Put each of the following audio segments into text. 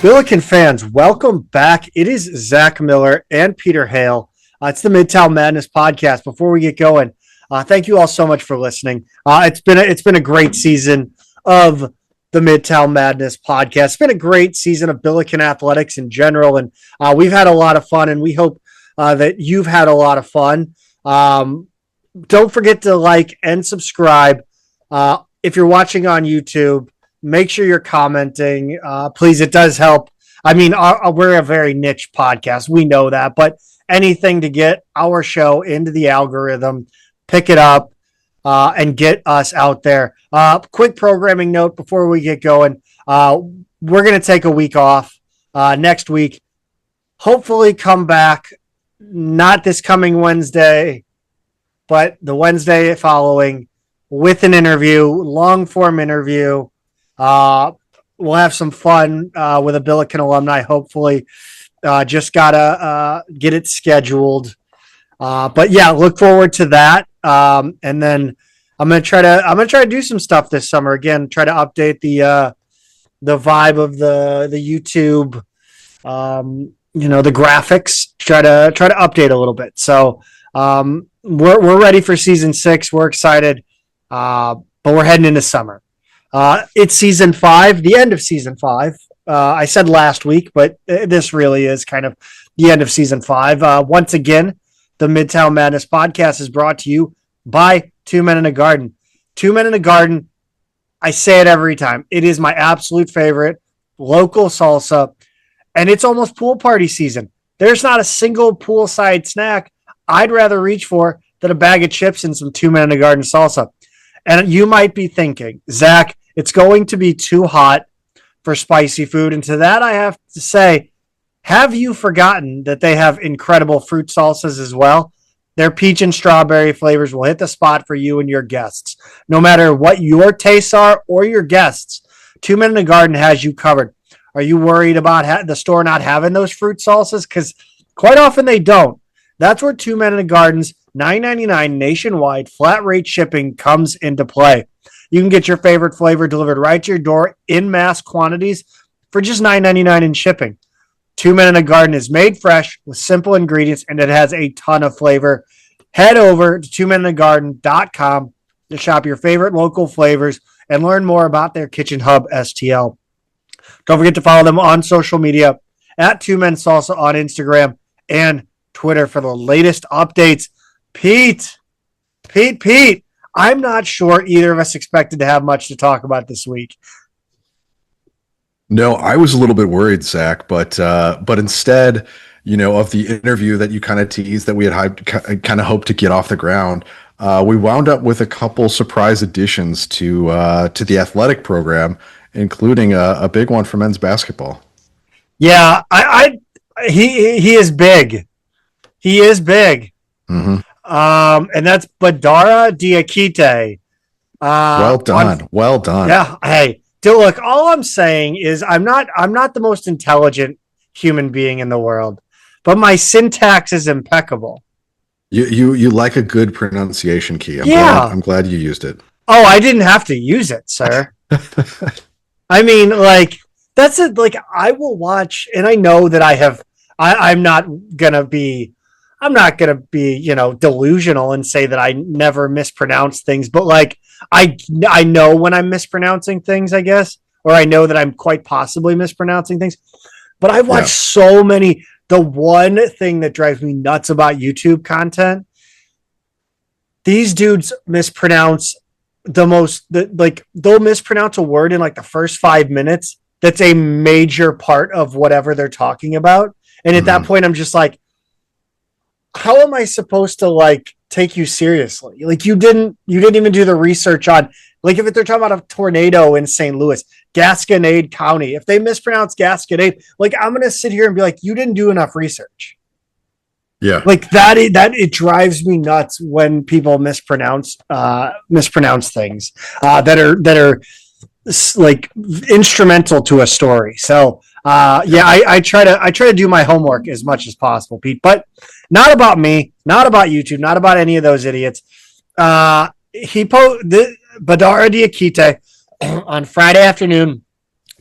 Billiken fans, welcome back. It is Zach Miller and Peter Hale. It's the Midtown Madness Podcast. Before we get going, thank you all so much for listening. It's been a great season of the Midtown Madness Podcast. It's been a great season of Billiken athletics in general, and we've had a lot of fun, and we hope that you've had a lot of fun. Don't forget to like and subscribe. If you're watching on YouTube, make sure you're commenting. Please, it does help. I mean, we're a very niche podcast. We know that, but anything to get our show into the algorithm, pick it up, and get us out there. Quick programming note before we get going. We're going to take a week off next week. Hopefully come back, not this coming Wednesday, but the Wednesday following with an interview, long-form interview. We'll have some fun with a Billiken alumni, hopefully. Just gotta get it scheduled. But yeah, look forward to that. And then I'm gonna try to do some stuff this summer. Again, try to update the vibe of the YouTube, the graphics. Try to update a little bit. So we're ready for season 6. We're excited, but we're heading into summer. It's season 5, the end of season 5. I said last week, but this really is kind of the end of season 5. Once again, the Midtown Madness Podcast is brought to you by Two Men in a Garden. Two Men in a Garden, I say it every time. It is my absolute favorite local salsa, and it's almost pool party season. There's not a single poolside snack I'd rather reach for than a bag of chips and some Two Men in a Garden salsa. And you might be thinking, Zach, it's going to be too hot for spicy food. And to that, I have to say, have you forgotten that they have incredible fruit salsas as well? Their peach and strawberry flavors will hit the spot for you and your guests. No matter what your tastes are or your guests, Two Men in a Garden has you covered. Are you worried about the store not having those fruit salsas? Because quite often they don't. That's where Two Men in a Garden's $9.99 nationwide flat rate shipping comes into play. You can get your favorite flavor delivered right to your door in mass quantities for just $9.99 in shipping. Two Men in a Garden is made fresh with simple ingredients, and it has a ton of flavor. Head over to twomeninthegarden.com to shop your favorite local flavors and learn more about their Kitchen Hub STL. Don't forget to follow them on social media at Two Men Salsa on Instagram and Twitter for the latest updates. Pete, I'm not sure either of us expected to have much to talk about this week. No, I was a little bit worried, Zach, but instead, of the interview that you kind of teased that we had kind of hoped to get off the ground, we wound up with a couple surprise additions to the athletic program, including a big one for men's basketball. Yeah, he is big. He is big. Mm-hmm. And that's Badara Diakite. Well done. Yeah. Hey, look, all I'm saying is I'm not the most intelligent human being in the world, but my syntax is impeccable. You like a good pronunciation key. I'm glad you used it. Oh, I didn't have to use it, sir. I mean, that's it. I will watch, and I know that I'm not gonna be, delusional and say that I never mispronounce things, but I know when I'm mispronouncing things, I guess, or I know that I'm quite possibly mispronouncing things, but I've watched so many. The one thing that drives me nuts about YouTube content, these dudes mispronounce they'll mispronounce a word in the first 5 minutes. That's a major part of whatever they're talking about. And at that point, I'm just like, how am I supposed to take you seriously? You didn't even do the research on, if they're talking about a tornado in St. Louis, Gasconade County, if they mispronounce Gasconade, I'm going to sit here and be like, you didn't do enough research. Yeah. That it drives me nuts when people mispronounce things that are instrumental to a story. So I try to do my homework as much as possible, Pete, but not about me, not about YouTube, not about any of those idiots. Badara Diakite on Friday afternoon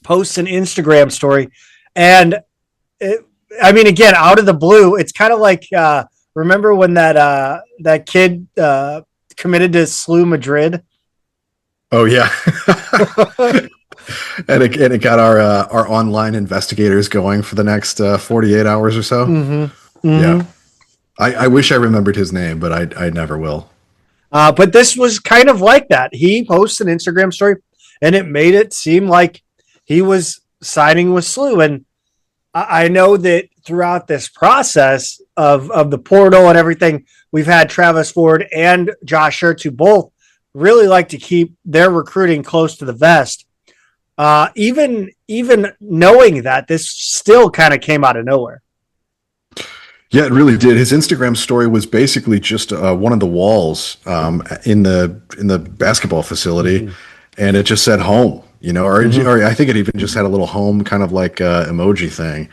posts an Instagram story And I mean, again, out of the blue, it's kind of like remember when that kid committed to SLU Madrid? Oh yeah. And it got our online investigators going for the next 48 hours or so. Mm-hmm. Yeah. Mm-hmm. I wish I remembered his name, but I never will. But this was kind of like that. He posts an Instagram story, and it made it seem like he was signing with SLU. And I know that throughout this process of the portal and everything, we've had Travis Ford and Josh Schertz, who both really like to keep their recruiting close to the vest. Even knowing that, this still kind of came out of nowhere. Yeah, it really did. His Instagram story was basically just one of the walls in the basketball facility, and it just said home. Or I think it even just had a little home kind of like emoji thing,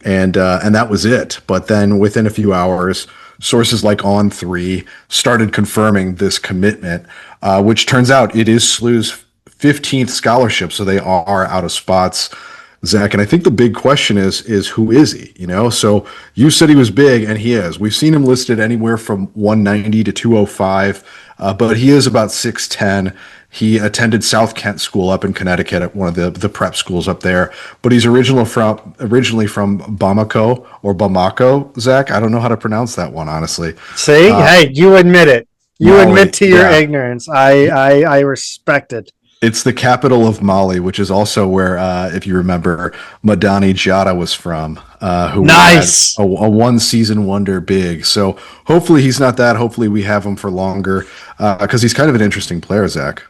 and that was it. But then within a few hours, sources like On3 started confirming this commitment, which turns out it is SLU's 15th scholarship, so they are out of spots, Zach. And I think the big question is who is he? So you said he was big, and he is. We've seen him listed anywhere from 190 to 205, but he is about 6'10". He attended South Kent School up in Connecticut at one of the prep schools up there. But he's originally from Bamako, Zach. I don't know how to pronounce that one, honestly. See, hey, you admit it. You Mali, admit to your ignorance. I respect it. It's the capital of Mali, which is also where, if you remember, Madani Diatta was from, who nice. had a one-season wonder big. So hopefully he's not that. Hopefully we have him for longer, because he's kind of an interesting player, Zach.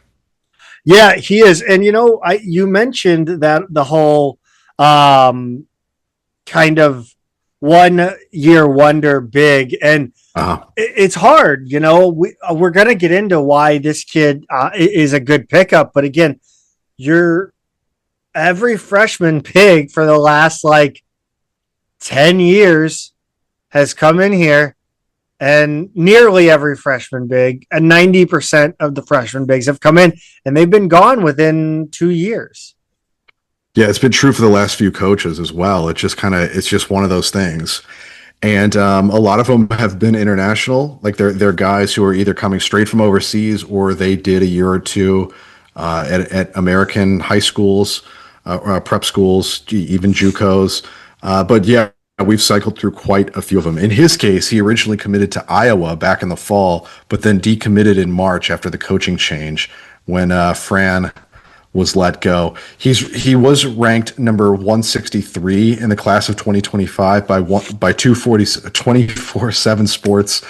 Yeah, he is. And, you mentioned that the whole kind of 1 year wonder big, and it's hard. We're going to get into why this kid is a good pickup. But again, every freshman pig for the last 10 years has come in here, and nearly every freshman big, and 90% of the freshman bigs have come in, and they've been gone within 2 years. Yeah, it's been true for the last few coaches as well. It's just one of those things. And a lot of them have been international. Like they're guys who are either coming straight from overseas, or they did a year or two at American high schools, prep schools, even JUCOs. But yeah, we've cycled through quite a few of them. In his case, he originally committed to Iowa back in the fall, but then decommitted in March after the coaching change when Fran was let go. He was ranked number 163 in the class of 2025 by 247 Sports.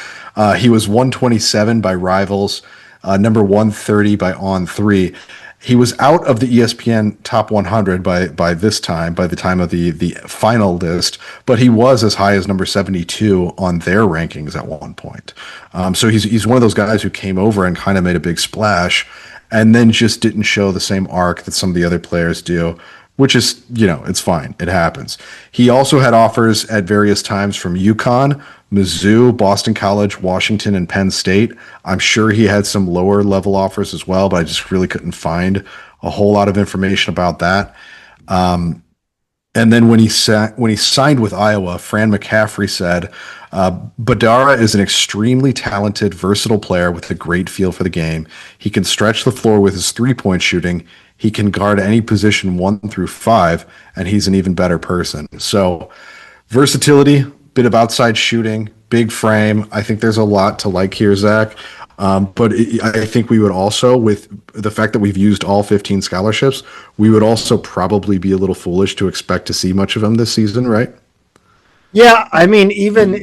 He was 127 by Rivals, number 130 by On3. He was out of the ESPN top 100 by the time of the final list, but he was as high as number 72 on their rankings at one point. So he's one of those guys who came over and kind of made a big splash, and then just didn't show the same arc that some of the other players do, which is, it's fine. It happens. He also had offers at various times from UConn, Mizzou, Boston College, Washington, and Penn State. I'm sure he had some lower level offers as well, but I just really couldn't find a whole lot of information about that. And then when he signed with Iowa, Fran McCaffrey said, Badara is an extremely talented, versatile player with a great feel for the game. He can stretch the floor with his three-point shooting. He can guard any position 1 through 5, and he's an even better person. So versatility, bit of outside shooting, big frame. I think there's a lot to like here, Zach. But I think we would also, with the fact that we've used all 15 scholarships, we would also probably be a little foolish to expect to see much of him this season, right? Yeah, I mean, even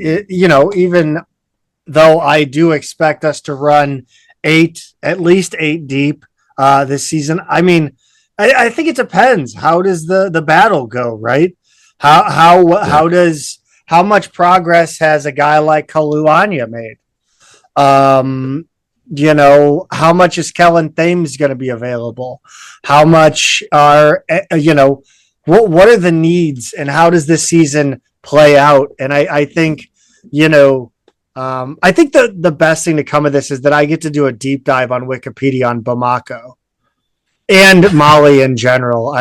though I do expect us to run at least eight deep this season, I mean, I think it depends. How does the battle go, right? How much progress has a guy like Kaluanya made? How much is Kellen Thames going to be available? How much are, what are the needs, and how does this season play out? And I think, I think the best thing to come of this is that I get to do a deep dive on Wikipedia on Bamako and Mali in general.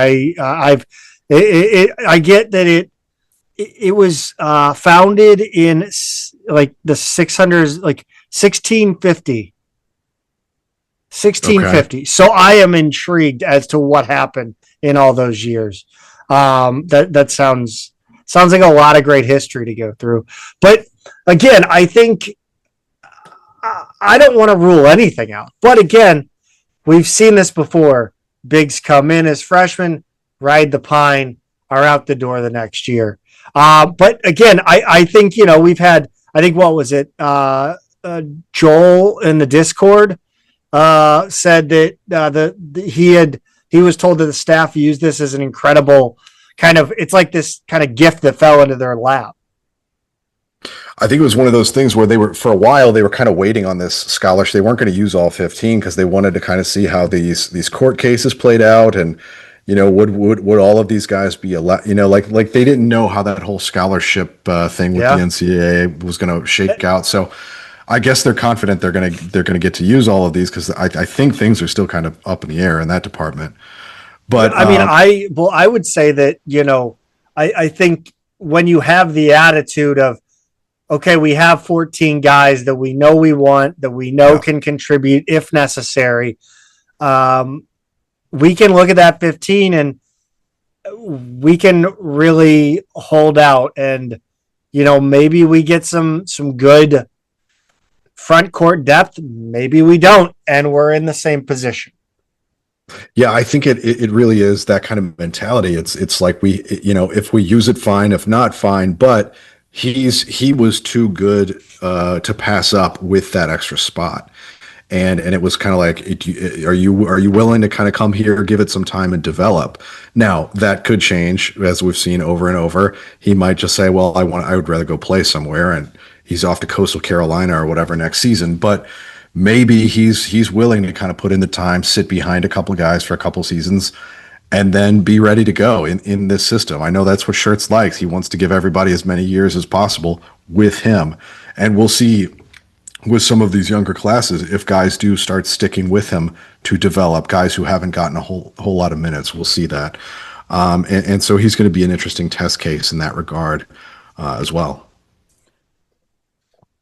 I get that it was founded in like the 600s, like 1650. 1650. Okay. So I am intrigued as to what happened in all those years. That sounds like a lot of great history to go through. But again, I think I don't want to rule anything out. But again, we've seen this before. Bigs come in as freshmen, ride the pine, are out the door the next year. But again, I think, we've had, I think, what was it? Joel in the Discord said that he was told that the staff used this as an incredible kind of, it's like this kind of gift that fell into their lap. I think it was one of those things where for a while, they were kind of waiting on this scholarship. They weren't going to use all 15 because they wanted to kind of see how these court cases played out. And, would all of these guys be allowed, like they didn't know how that whole scholarship thing with the NCAA was going to shake out. So I guess they're confident they're going to get to use all of these because I think things are still kind of up in the air in that department. But I mean, I would say that, I think when you have the attitude of, okay, we have 14 guys that we know we want, that we know can contribute if necessary. We can look at that 15 and we can really hold out and, maybe we get some good front court depth. Maybe we don't. And we're in the same position. Yeah, I think it really is that kind of mentality. It's like if we use it, fine. If not, fine. But he was too good to pass up with that extra spot, and it was kind of like, are you willing to kind of come here, give it some time and develop? Now that could change, as we've seen over and over. He might just say, well, I would rather go play somewhere, and he's off to Coastal Carolina or whatever next season. But maybe he's willing to kind of put in the time, sit behind a couple of guys for a couple seasons, and then be ready to go in this system. I know that's what Schertz likes. He wants to give everybody as many years as possible with him. And we'll see with some of these younger classes if guys do start sticking with him to develop, guys who haven't gotten a whole lot of minutes. We'll see that. And so he's going to be an interesting test case in that regard as well.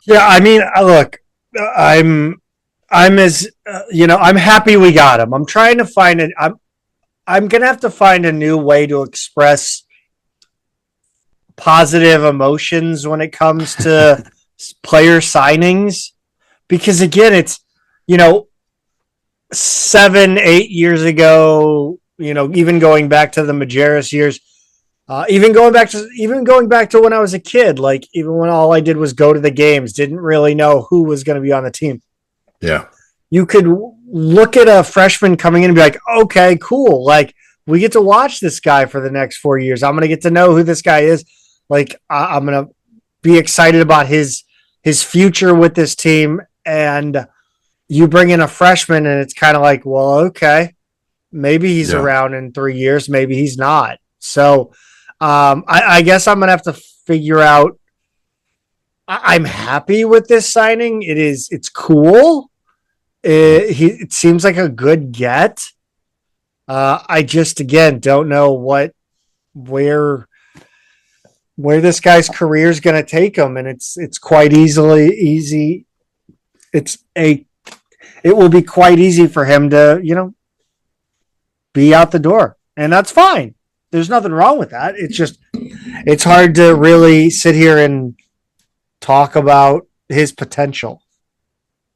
Yeah, I mean, look, I'm as I'm happy we got him. I'm trying to find it. I'm gonna have to find a new way to express positive emotions when it comes to player signings, because again, it's 7-8 years ago. Even going back to the Majerus years. Even going back to when I was a kid, like even when all I did was go to the games, didn't really know who was going to be on the team. Yeah. You could look at a freshman coming in and be like, okay, cool. Like we get to watch this guy for the next 4 years. I'm going to get to know who this guy is. Like I'm going to be excited about his future with this team. And you bring in a freshman and it's kind of like, well, okay, maybe he's around in 3 years. Maybe he's not. So, I guess I'm gonna have to figure out. I'm happy with this signing. It's cool. It seems like a good get. I just again don't know where this guy's career is gonna take him, and it's quite easy. It will be quite easy for him to be out the door, and that's fine. There's nothing wrong with that. It's just, it's hard to really sit here and talk about his potential.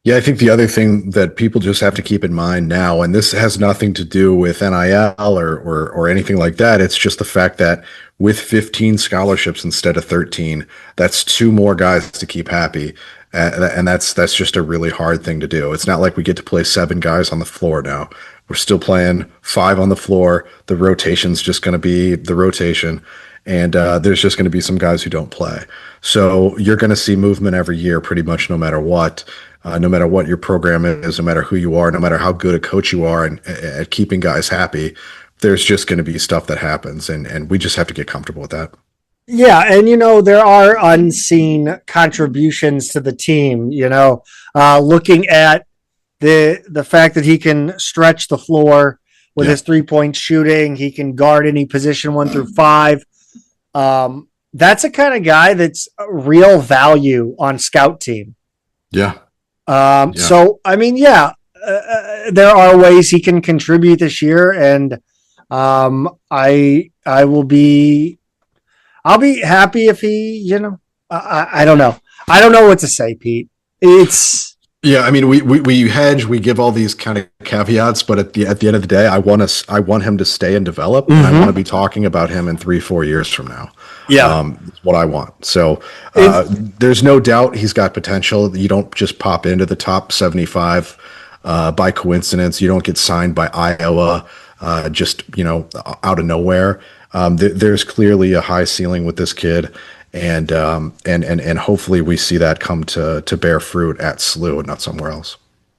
Yeah, I think the other thing that people just have to keep in mind now, and this has nothing to do with NIL or anything like that, it's just the fact that with 15 scholarships instead of 13, that's 2 more guys to keep happy. And that's just a really hard thing to do. It's not like we get to play 7 guys on the floor now. We're still playing 5 on the floor. The rotation's just going to be the rotation. And there's just going to be some guys who don't play. So you're going to see movement every year pretty much no matter what your program is, no matter who you are, no matter how good a coach you are and at keeping guys happy. There's just going to be stuff that happens. And we just have to get comfortable with that. Yeah, and there are unseen contributions to the team. Looking at the fact that he can stretch the floor, with his 3-point shooting. He can guard any position 1 through 5. That's a kind of guy that's a real value on scout team. Yeah. So, I mean, there are ways he can contribute this year, and I'll be happy if he, I don't know. I don't know what to say, Pete. I mean, we hedge, we give all these kind of caveats, but at the end of the day, I want him to stay and develop, and I want to be talking about him in 3-4 years from now. That's what I want. So there's no doubt he's got potential. You don't just pop into the top 75 by coincidence. You don't get signed by Iowa just out of nowhere. There's clearly a high ceiling with this kid. And hopefully we see that come to bear fruit at SLU and not somewhere else.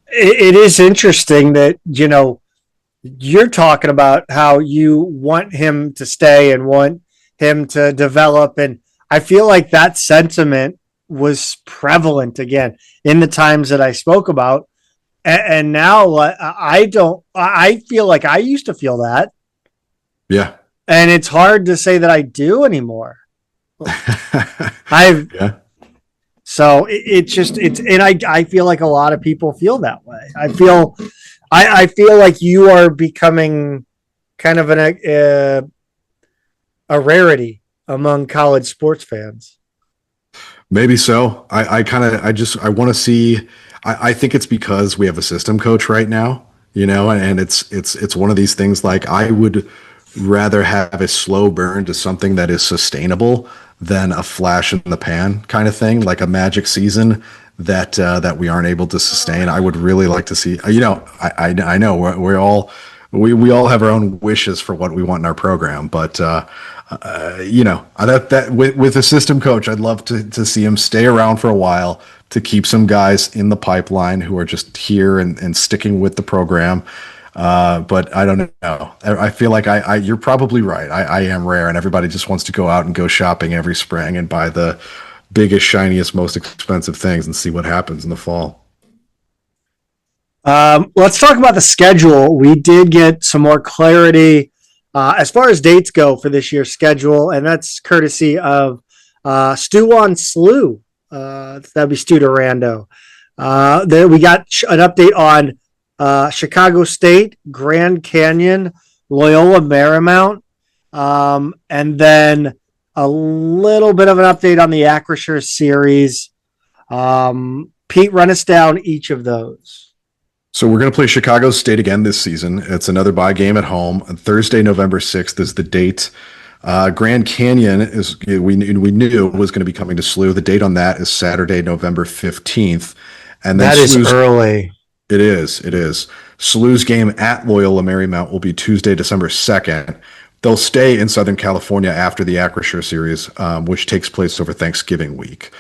It is interesting that, you're talking about how you want him to stay and want him to develop. And I feel like that sentiment was prevalent again in the times that I spoke about. And now I feel like I used to feel that. Yeah. And it's hard to say that I do anymore. So I feel like a lot of people feel that way. I feel like you are becoming kind of a rarity among college sports fans. Maybe so. I want to see. I think it's because we have a system coach right now, and it's one of these things. Like, I would rather have a slow burn to something that is sustainable than a flash in the pan kind of thing, like a magic season that we aren't able to sustain. I would really like to see. I know we all have our own wishes for what we want in our program, but that with a system coach, I'd love to see him stay around for a while, to keep some guys in the pipeline who are just here and sticking with the program. But I don't know. I feel like you're probably right. I am rare, and everybody just wants to go out and go shopping every spring and buy the biggest, shiniest, most expensive things and see what happens in the fall. Let's talk about the schedule. We did get some more clarity as far as dates go for this year's schedule, and that's courtesy of Stu on SLU. That'd be Stu Durando. There we got an update on Chicago State, Grand Canyon, Loyola Marymount, and then a little bit of an update on the Acrisure series. Pete, run us down each of those. So we're going to play Chicago State again this season. It's another bye game at home. Thursday, November 6th is the date. Grand Canyon we knew was going to be coming to SLU. The date on that is Saturday, November 15th. And then that is early. It is. SLU's game at Loyola Marymount will be Tuesday, December 2nd. They'll stay in Southern California after the Acrisure series, which takes place over Thanksgiving week.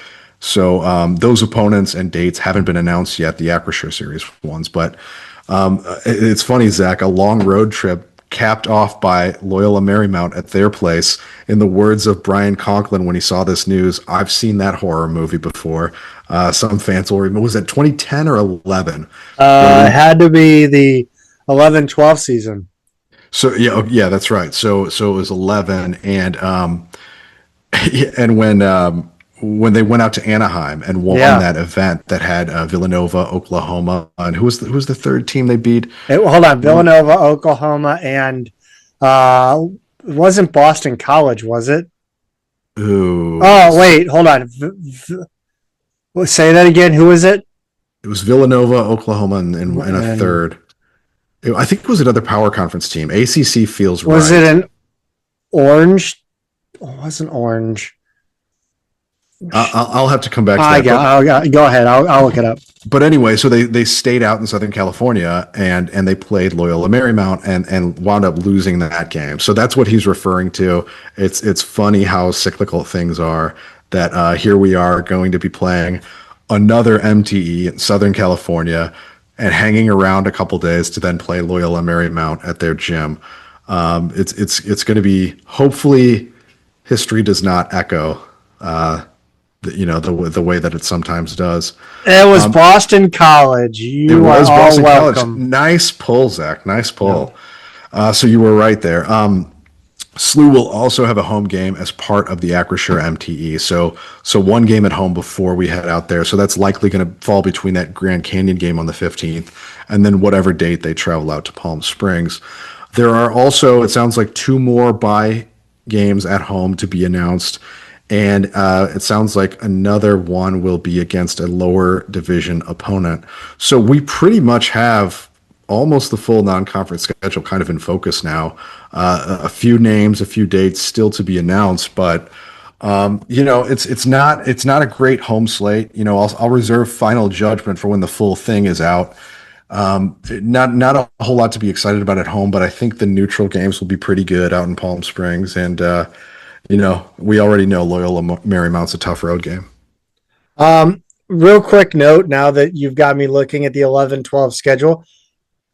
So those opponents and dates haven't been announced yet, the Acrisure series ones. But it's funny, Zach, a long road trip capped off by Loyola Marymount at their place. In the words of Brian Conklin when he saw this news, I've seen that horror movie before. Some fans will remember, was it 2010 or 11? It had to be the 11-12 season. So yeah, that's right. So it was 11, and when they went out to Anaheim and won that event that had Villanova, Oklahoma, and who was the third team they beat? Hold on, Villanova, Oklahoma, and it wasn't Boston College, was it? Ooh. Oh wait, hold on. Say that again. Who was it? It was Villanova, Oklahoma, and a third. I think it was another power conference team. ACC feels right. Was it an Orange? Oh, it wasn't Orange. I'll have to come back to that. Go ahead. I'll look it up. But anyway, so they stayed out in Southern California and they played Loyola Marymount and wound up losing that game. So that's what he's referring to. It's funny how cyclical things are, that here we are going to be playing another MTE in Southern California and hanging around a couple days to then play Loyola Marymount at their gym. It's going to be, hopefully history does not echo the way that it sometimes does. It was Boston College. You are all welcome. Nice pull, Zach. Nice pull. So you were right there. SLU will also have a home game as part of the Acrisure MTE. So one game at home before we head out there. So that's likely going to fall between that Grand Canyon game on the 15th and then whatever date they travel out to Palm Springs. There are also, it sounds like, two more bye games at home to be announced. And it sounds like another one will be against a lower division opponent. So we pretty much have almost the full non-conference schedule kind of in focus now. A few names, a few dates still to be announced, but it's not a great home slate. I'll reserve final judgment for when the full thing is out. Not a whole lot to be excited about at home, but I think the neutral games will be pretty good out in Palm Springs, and we already know Loyola Marymount's a tough road game. Real quick note, now that you've got me looking at the 11-12 schedule.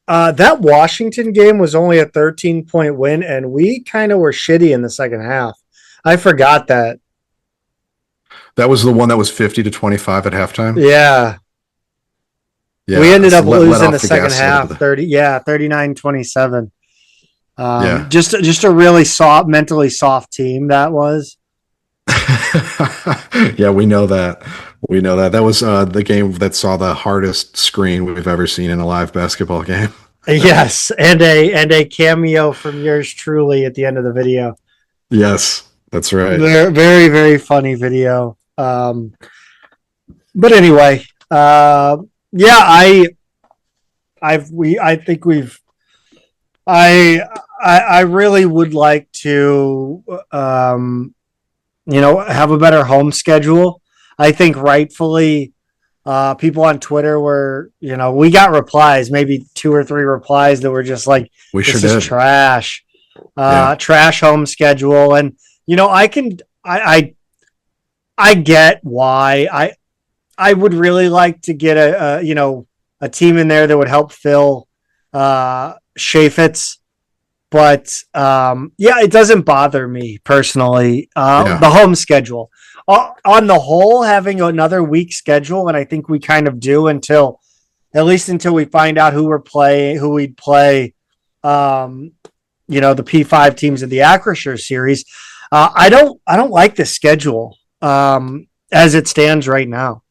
That Washington game was only a 13-point win, and we kind of were shitty in the second half. I forgot that. That was the one that was 50-25 at halftime? Yeah. We ended up losing the second half, 39-27. Just a really mentally soft team that was. Yeah, we know that. That was the game that saw the hardest screen we've ever seen in a live basketball game. Yes, and a cameo from yours truly at the end of the video. Yes, that's right. Very, very, very funny video. But anyway, I really would like to have a better home schedule. I think rightfully people on Twitter were, we got replies, maybe 2 or 3 replies that were just like, this is trash, trash home schedule. And, I get why. I would really like to get a team in there that would help fill Chaffetz. But it doesn't bother me personally. The home schedule, on the whole, having another week schedule, and I think we kind of do until we find out who we'd play. The P5 teams of the Acrisure series. I don't like the schedule as it stands right now.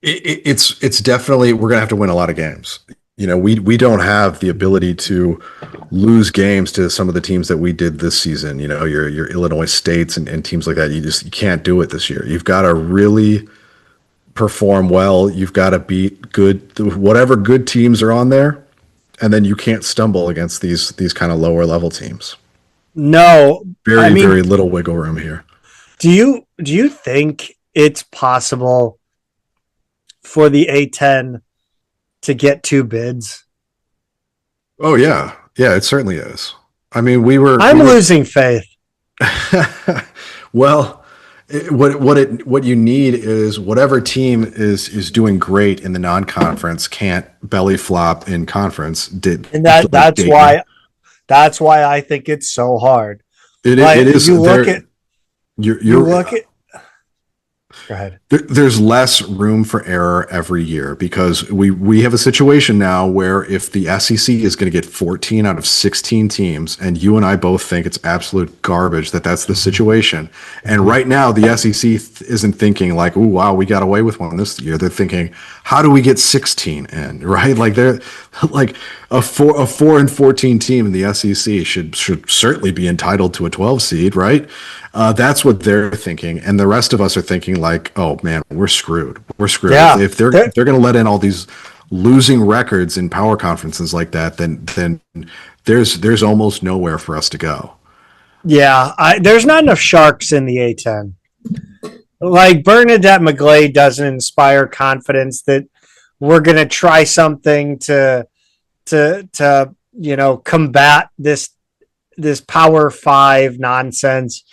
It's definitely, we're gonna have to win a lot of games. We don't have the ability to lose games to some of the teams that we did this season. Your Illinois States and teams like that. You can't do it this year. You've got to really perform well. You've got to beat whatever good teams are on there, and then you can't stumble against these kind of lower level teams. No, very little wiggle room here. Do you think it's possible for the A10 to get 2 bids? Oh yeah, it certainly is. I mean, I'm losing faith. Well, what you need is whatever team is doing great in the non-conference can't belly flop in conference. And that's why I think it's so hard. It is. You look at. Go ahead. There's less room for error every year because we have a situation now where if the SEC is going to get 14 out of 16 teams, and you and I both think it's absolute garbage that's the situation. And right now the SEC isn't thinking like, "Ooh, wow, we got away with one this year." They're thinking, "How do we get 16 in?" Right? Like they're like a 4 and 14 team in the SEC should certainly be entitled to a 12 seed, right? That's what they're thinking, and the rest of us are thinking like, "Oh man, we're screwed. We're screwed." Yeah, if they're going to let in all these losing records in power conferences like that, then there's almost nowhere for us to go. Yeah, there's not enough sharks in the A10. Like Bernadette McGlade doesn't inspire confidence that we're going to try something to combat this Power 5 nonsense.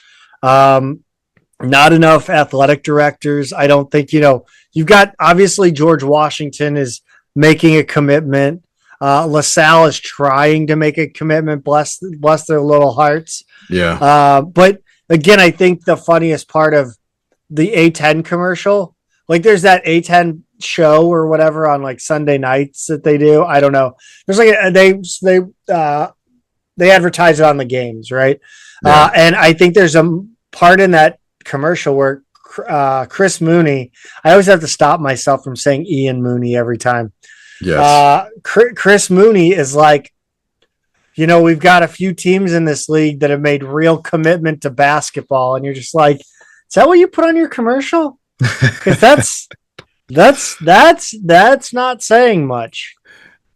Not enough athletic directors. I don't think, you've got, obviously George Washington is making a commitment. LaSalle is trying to make a commitment. Bless their little hearts. Yeah. But again, I think the funniest part of the A10 commercial Like there's that A10 show or whatever on like Sunday nights that they do. I don't know. There's like they advertise it on the games, right? Yeah. And I think there's a part in that commercial where Chris Mooney. I always have to stop myself from saying Ian Mooney every time. Yes. Chris Mooney is like, we've got a few teams in this league that have made real commitment to basketball, and you're just like, is that what you put on your commercial? Because that's not saying much.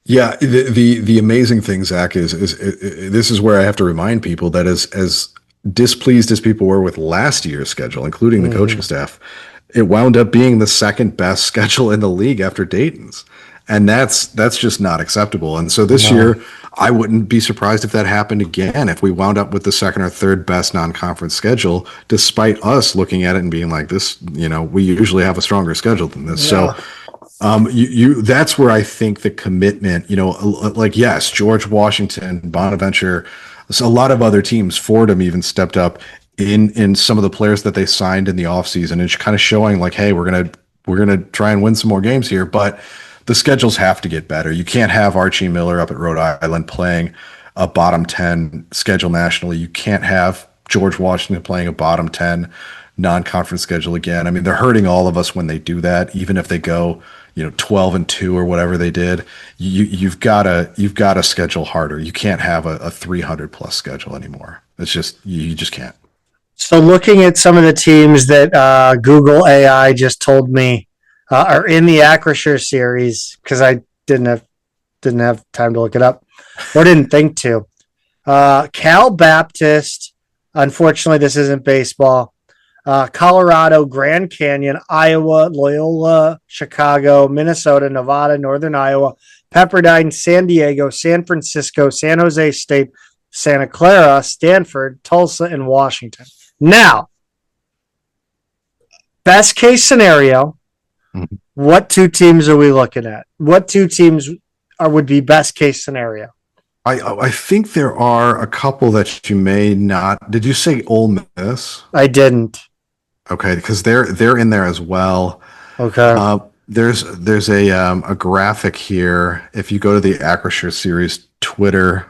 Yeah, the amazing thing, Zach, is this is where I have to remind people that as displeased as people were with last year's schedule, including the coaching staff, it wound up being the second best schedule in the league after Dayton's, and that's just not acceptable. And so this year, I wouldn't be surprised if that happened again, if we wound up with the second or third best non-conference schedule, despite us looking at it and being like, this, we usually have a stronger schedule than this. Yeah. So that's where I think the commitment, like, yes, George Washington, Bonaventure, so a lot of other teams, Fordham even stepped up in some of the players that they signed in the offseason. It's kind of showing like, hey, we're gonna try and win some more games here, but the schedules have to get better. You can't have Archie Miller up at Rhode Island playing a bottom 10 schedule nationally. You can't have George Washington playing a bottom 10 non-conference schedule again. I mean, they're hurting all of us when they do that, even if they go 12-2 or whatever they did. You've got to schedule harder. You can't have a 300 plus schedule anymore. It's just, you just can't. So looking at some of the teams that Google AI just told me are in the Acrisure series, because I didn't have time to look it up or didn't think to. Cal Baptist, unfortunately, this isn't baseball. Colorado, Grand Canyon, Iowa, Loyola, Chicago, Minnesota, Nevada, Northern Iowa, Pepperdine, San Diego, San Francisco, San Jose State, Santa Clara, Stanford, Tulsa, and Washington. Now, best case scenario, what two teams are we looking at? What two teams would be best case scenario? I think there are a couple that you may not. Did you say Ole Miss? I didn't. Okay, because they're in there as well. Okay. There's a graphic here. If you go to the Acrisure series Twitter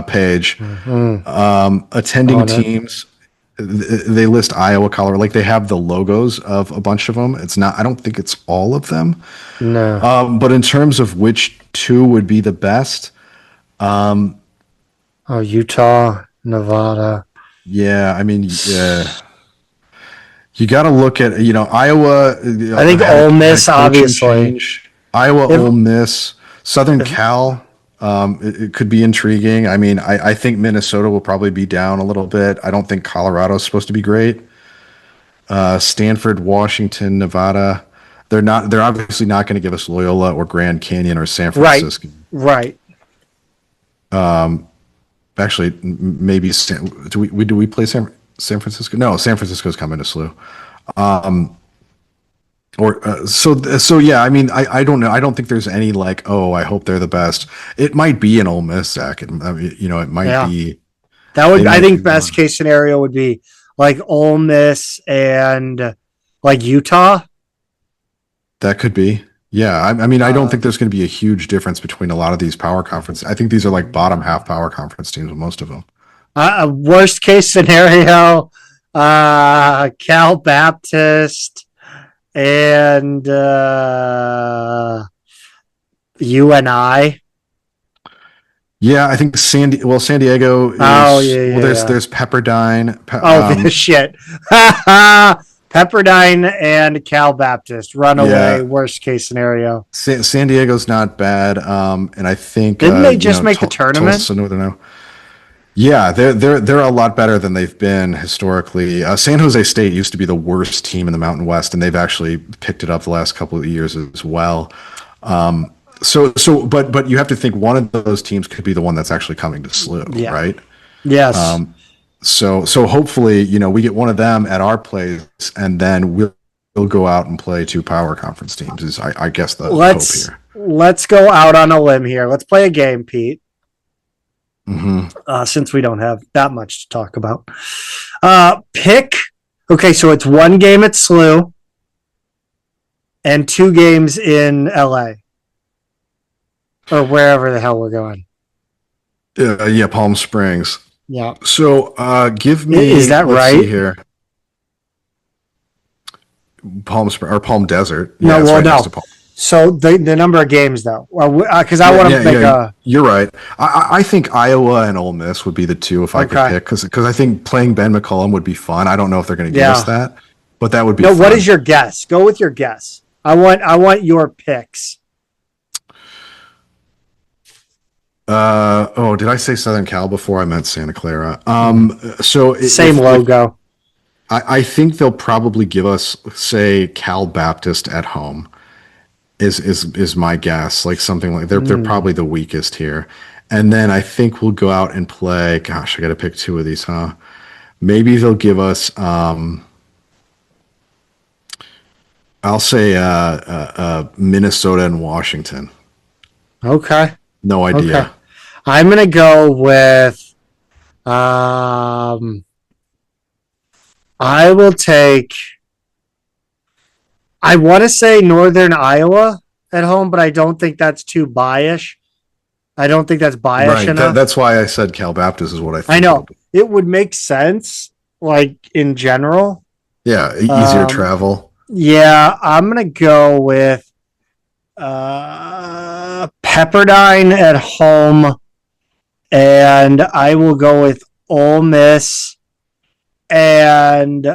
page, attending teams, they list Iowa, Colorado. Like they have the logos of a bunch of them. It's not. I don't think it's all of them. No. But in terms of which two would be the best, Utah, Nevada. Yeah, I mean, yeah. You got to look at, Iowa. I think Ole Miss, obviously. Iowa, Ole Miss, Southern Cal. It could be intriguing. I mean, I think Minnesota will probably be down a little bit. I don't think Colorado's supposed to be great. Stanford, Washington, Nevada. They're obviously not going to give us Loyola or Grand Canyon or San Francisco. Right. Actually, maybe do we play San Francisco? No, San Francisco's coming to SLU. So yeah. I mean, I don't know. I don't think there's any like, oh, I hope they're the best. It might be an Ole Miss, Zach. It might be. That would. I think best case scenario would be like Ole Miss and like Utah. That could be. Yeah, I mean, I don't think there's going to be a huge difference between a lot of these power conferences. I think these are like bottom half power conference teams with most of them. Worst case scenario, Cal Baptist and UNI. Yeah, I think San Diego is. There's Pepperdine. Shit. Pepperdine and Cal Baptist runaway. Worst case scenario. San Diego's not bad, and I think didn't they just make the tournament? Tulsa, Northern Iowa. Yeah, they're a lot better than they've been historically. San Jose State used to be the worst team in the Mountain West, and they've actually picked it up the last couple of years as well. But you have to think one of those teams could be the one that's actually coming to SLU, right? Yes. So hopefully, we get one of them at our place, and then we'll go out and play two power conference teams. Is I guess the hope here. Let's go out on a limb here. Let's play a game, Pete. Mm-hmm. Since we don't have that much to talk about, pick. Okay, so it's one game at SLU. and 2 games in LA or wherever the hell we're going. Yeah, Palm Springs. Yeah. So give me. Is that let's right? See here. Palm Spring or Palm Desert. No, it's well, right no. next to Palm. So the number of games though, because I want to make a. You're right. I think Iowa and Ole Miss would be the 2 if I could pick, because I think playing Ben McCollum would be fun. I don't know if they're going to give us that, but that would be. Fun. What is your guess? Go with your guess. I want your picks. Did I say Southern Cal before? I meant Santa Clara. Same logo. I think they'll probably give us, say, Cal Baptist at home. Is my guess, like something like they're probably the weakest here, and then I think we'll go out and play. Gosh, I got to pick 2 of these, huh? Maybe they'll give us. I'll say Minnesota and Washington. Okay. No idea. Okay. I'm gonna go with. I will take. I want to say Northern Iowa at home, but I don't think that's too biased. I don't think that's biased enough. That's why I said Cal Baptist is what I think. I know. It would make sense, like in general. Yeah, easier travel. Yeah, I'm going to go with Pepperdine at home, and I will go with Ole Miss and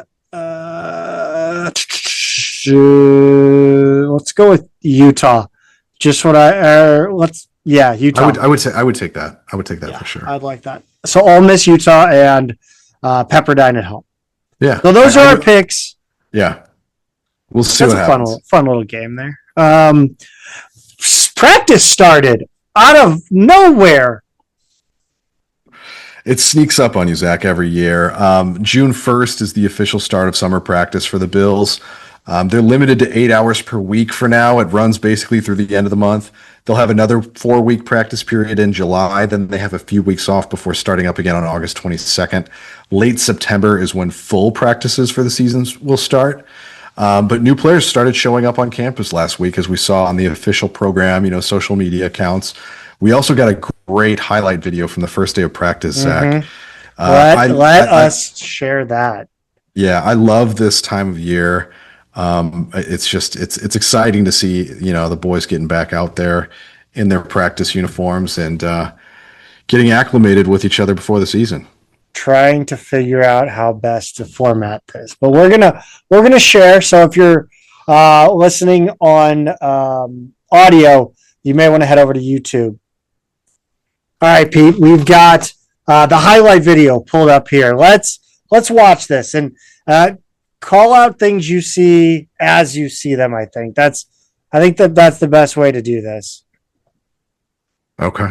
let's go with Utah. Just what Utah. I would take that. I would take that for sure. I'd like that. So Ole Miss, Utah, and Pepperdine at home. Yeah. So those are our picks. Yeah. We'll see what happens. That's a fun little game there. Practice started out of nowhere. It sneaks up on you, Zach, every year. June 1st is the official start of summer practice for the Bills. They're limited to 8 hours per week for now. It runs basically through the end of the month. They'll have another 4-week practice period in July. Then they have a few weeks off before starting up again on August 22nd. Late September is when full practices for the seasons will start. But new players started showing up on campus last week, as we saw on the official program, social media accounts. We also got a great highlight video from the first day of practice, Zach. Let us share that. Yeah, I love this time of year. It's exciting to see, the boys getting back out there in their practice uniforms and getting acclimated with each other before the season. Trying to figure out how best to format this, but we're gonna share. So if you're listening on audio, you may want to head over to YouTube. All right, Pete, we've got the highlight video pulled up here. Let's watch this and call out things you see as you see them. I think that's the best way to do this. Okay.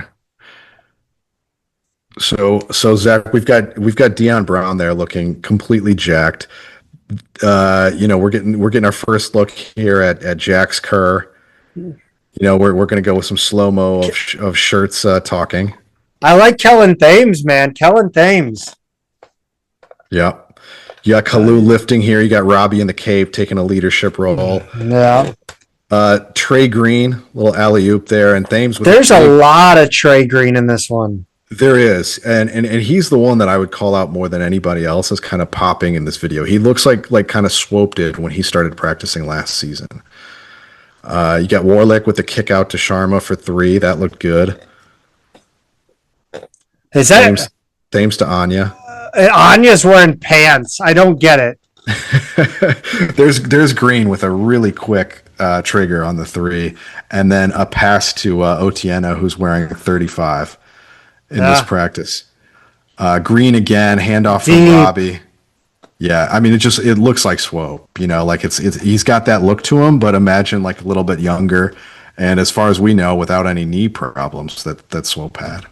So Zach, we've got Deion Brown there looking completely jacked. We're getting our first look here at Jack's Kerr. We're going to go with some slow-mo of shirts talking. I like Kellen Thames, man. Kellen Thames. Yeah. You got Kalu lifting here. You got Robbie in the cave taking a leadership role. Yeah. Trey Green, little alley-oop there, and Thames. There's a lot of Trey Green in this one. There is, and he's the one that I would call out more than anybody else as kind of popping in this video. He looks like kind of Swope did when he started practicing last season. You got Warlick with the kick out to Sharma for 3. That looked good. Is that Thames to Anya? Anya's wearing pants. I don't get it. There's Green with a really quick trigger on the 3, and then a pass to Otieno, who's wearing a 35 in this practice. Green again, handoff from Robbie. Yeah, I mean it looks like Swope. Like it's he's got that look to him, but imagine like a little bit younger, and as far as we know, without any knee problems that Swope had.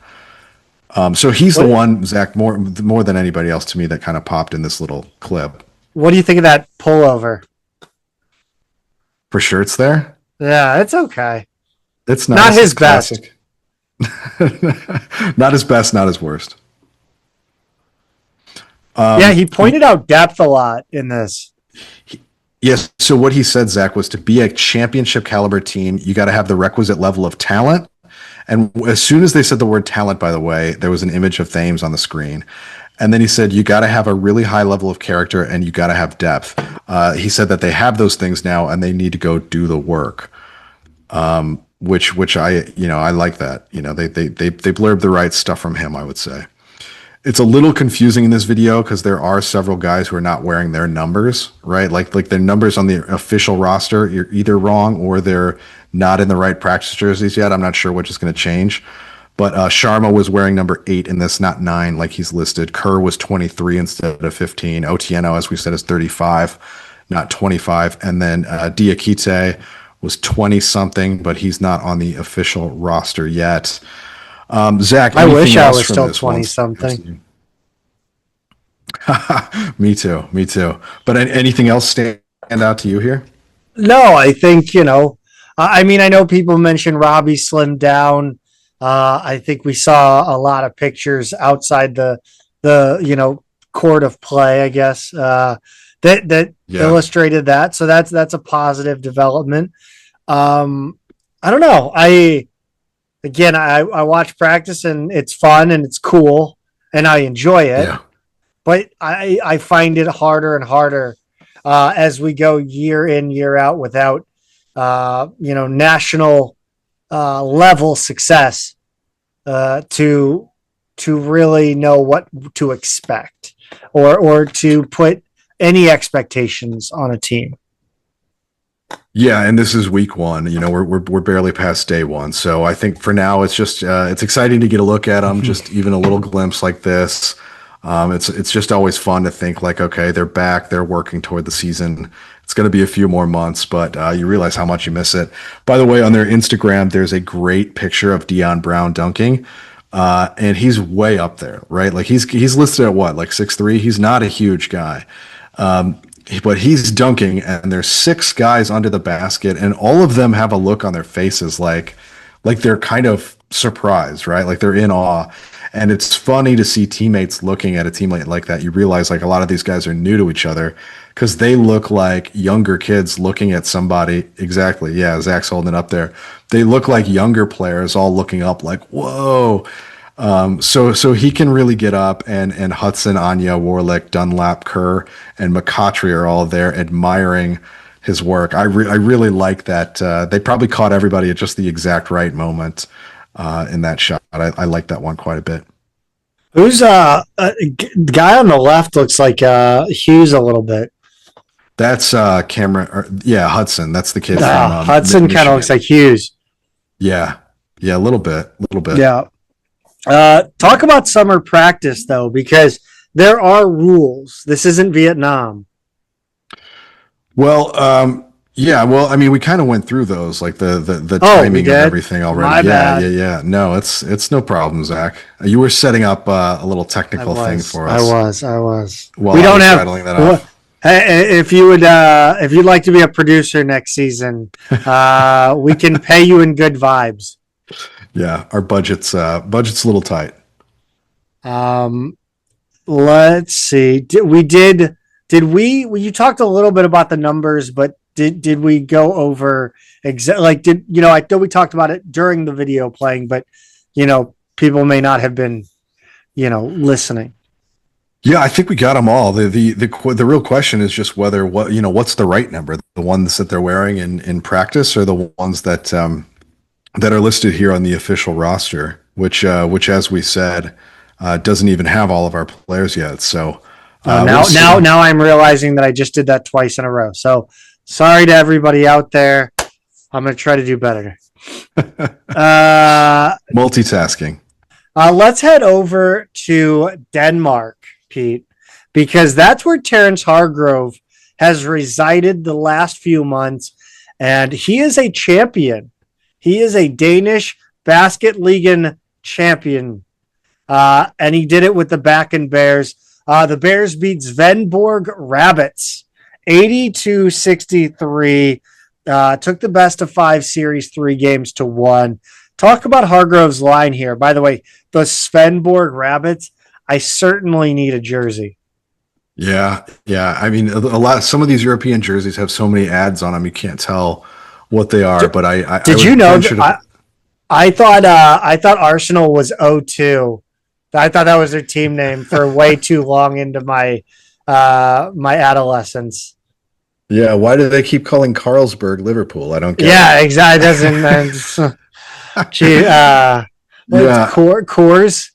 So he's the one, Zach, more than anybody else to me that kind of popped in this little clip. What do you think of that pullover? For shirts there? Yeah, it's okay. It's not his best. Not his best, not his worst. He pointed out depth a lot in this. Yes. So what he said, Zach, was to be a championship caliber team, you got to have the requisite level of talent. And as soon as they said the word talent, by the way, there was an image of Thames on the screen. And then he said, you got to have a really high level of character and you got to have depth. He said that they have those things now and they need to go do the work. Which I like that. They blurbed the right stuff from him, I would say. It's a little confusing in this video because there are several guys who are not wearing their numbers, right? Like their numbers on the official roster, you're either wrong or they're not in the right practice jerseys yet. I'm not sure which is going to change. But Sharma was wearing number 8 in this, not 9 like he's listed. Kerr was 23 instead of 15. Otieno, as we said, is 35, not 25. And then Diakite was 20-something, but he's not on the official roster yet. Zach, I wish I was still 20-something. Me too. But anything else stand out to you here? No, I think, I mean, I know people mention Robbie slimmed down. I think we saw a lot of pictures outside the court of play, I guess, that illustrated that. So that's a positive development. I don't know. I watch practice and it's fun and it's cool and I enjoy it, but I find it harder and harder as we go year in, year out without, national level success to really know what to expect or to put any expectations on a team. Yeah, and this is week 1. We're barely past day 1, so I think for now it's just it's exciting to get a look at them. Just even a little glimpse like this. It's just always fun to think like, okay, they're back, they're working toward the season. It's going to be a few more months, but you realize how much you miss it. By the way, on their Instagram, there's a great picture of Deion Brown dunking, and he's way up there, right? Like he's listed at what, like 6'3"? He's not a huge guy. But he's dunking and there's 6 guys under the basket and all of them have a look on their faces like they're kind of surprised, right? Like they're in awe. And it's funny to see teammates looking at a teammate like that. You realize like a lot of these guys are new to each other because they look like younger kids looking at somebody. Exactly. Yeah, Zach's holding it up there. They look like younger players all looking up like, whoa. So he can really get up and Hudson, Anya, Warlick, Dunlap, Kerr, and McCautry are all there admiring his work. I really like that. They probably caught everybody at just the exact right moment in that shot. I like that one quite a bit. Who's the guy on the left looks like Hughes a little bit. That's Cameron. Hudson. That's the kid. From, Hudson kind of looks like Hughes. Yeah, a little bit. Yeah. Talk about summer practice though, because there are rules. This isn't Vietnam. Well, I mean, we kind of went through those, like the timing of everything already. My bad. Yeah. No, it's no problem, Zach. You were setting up a little technical thing for us. I was. Well, we don't have. That off. If you'd like to be a producer next season, we can pay you in good vibes. Yeah, our budget's a little tight. Let's see. You talked a little bit about the numbers, but did we go over I know we talked about it during the video playing, but people may not have been listening. Yeah, I think we got them all. The real question is just what's the right number? The ones that they're wearing in practice or the ones that are listed here on the official roster, which as we said, doesn't even have all of our players yet. So now I'm realizing that I just did that twice in a row. So sorry to everybody out there. I'm going to try to do better. Multitasking. Let's head over to Denmark, Pete, because that's where Terrence Hargrove has resided the last few months, and he is a champion. He is a Danish basket league champion, and he did it with the Bakken Bears. The Bears beat Svendborg Rabbits 82-63. Took the best of 5 series, 3 games to 1. Talk about Hargrove's line here. By the way, the Svendborg Rabbits, I certainly need a jersey. Yeah, yeah. I mean, a lot. Some of these European jerseys have so many ads on them, you can't tell what they are. But I Did you would know venture that to. I thought Arsenal was O2. I thought that was their team name for way too long into my adolescence. Yeah, why do they keep calling Carlsberg Liverpool? I don't get it. Yeah, exactly. Doesn't gee, what's Yeah, Coors?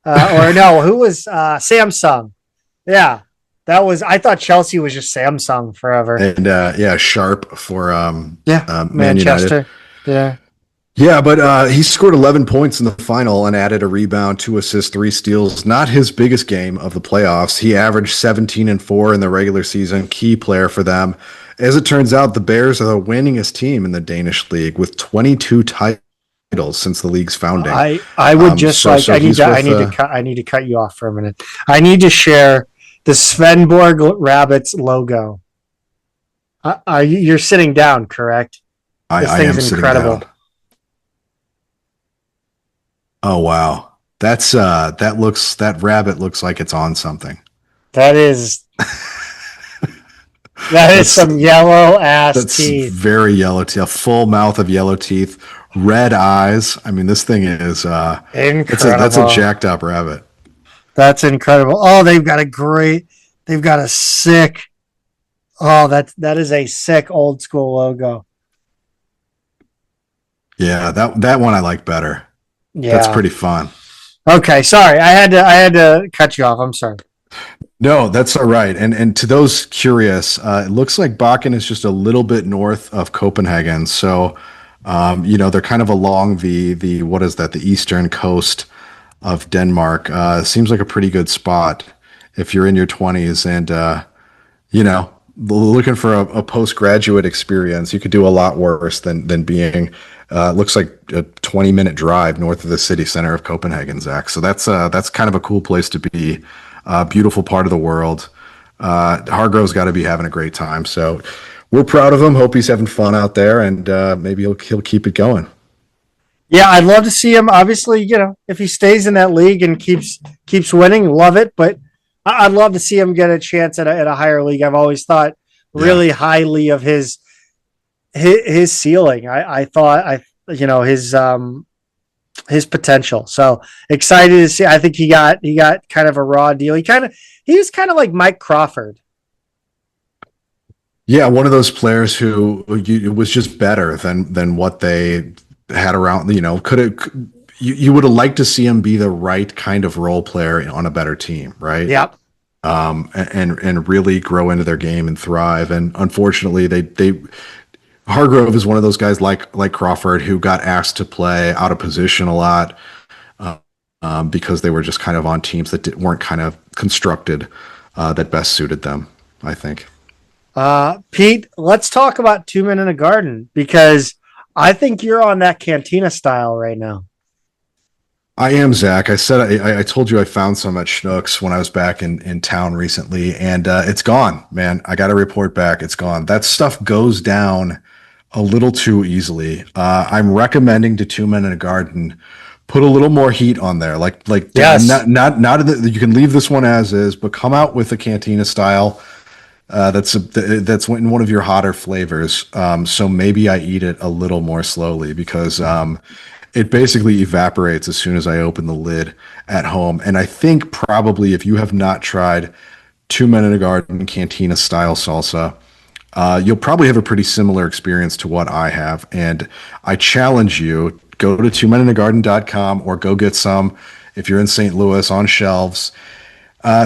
Or no, who was Samsung? Yeah, that was. I thought Chelsea was just Samsung forever. and yeah, Sharp for Yeah, Man United. Manchester. Yeah. Yeah, but he scored 11 points in the final and added a rebound, 2 assists, 3 steals. Not his biggest game of the playoffs. He averaged 17-4 in the regular season, key player for them. As it turns out, the Bears are the winningest team in the Danish league with 22 titles since the league's founding. I would just like so he's with, I need to cut you off for a minute. I need to share the Svenborg Rabbits logo. Are you're sitting down, correct? This I thing's am sitting incredible. down. Oh wow. That rabbit looks like it's on something. That is That's some yellow ass that's teeth. very yellow teeth, a full mouth of yellow teeth, red eyes. I mean, this thing is Incredible. that's a jacked up rabbit. That's incredible. Oh, they've got a sick. Oh, that is a sick old school logo. Yeah, that one I like better. Yeah. That's pretty fun. Okay, sorry. I had to cut you off. I'm sorry. No, that's all right. And to those curious, it looks like Bakken is just a little bit north of Copenhagen. So, they're kind of along the what is that? The eastern coast of Denmark. Seems like a pretty good spot if you're in your 20s and looking for a postgraduate experience. You could do a lot worse than being. Looks like a 20-minute drive north of the city center of Copenhagen, Zach. So that's kind of a cool place to be. Beautiful part of the world. Hargrove's got to be having a great time. So we're proud of him. Hope he's having fun out there, and maybe he'll keep it going. Yeah, I'd love to see him. Obviously, if he stays in that league and keeps winning, love it. But I'd love to see him get a chance at a higher league. I've always thought really highly of his ceiling. I thought his potential. So excited to see. I think he got kind of a raw deal. He was kind of like Mike Crawford. Yeah, one of those players who was just better than what they had around. You would have liked to see him be the right kind of role player on a better team, right? Yep. And really grow into their game and thrive. And unfortunately, they Hargrove is one of those guys like Crawford who got asked to play out of position a lot because they were just kind of on teams that weren't kind of constructed that best suited them, I think. Pete, let's talk about 2 Men in a Garden because I think you're on that cantina style right now. I am, Zach. I said I told you I found some at Schnucks when I was back in town recently, and it's gone, man. I got to report back. It's gone. That stuff goes down a little too easily. I'm recommending to 2 Men in a Garden, put a little more heat on there. Yes. Not you can leave this one as is, but come out with a cantina style. That's in one of your hotter flavors. So maybe I eat it a little more slowly because it basically evaporates as soon as I open the lid at home. And I think probably if you have not tried 2 Men in a Garden cantina style salsa, you'll probably have a pretty similar experience to what I have. And I challenge you, go to 2meninthegarden.com or go get some if you're in St. Louis on shelves.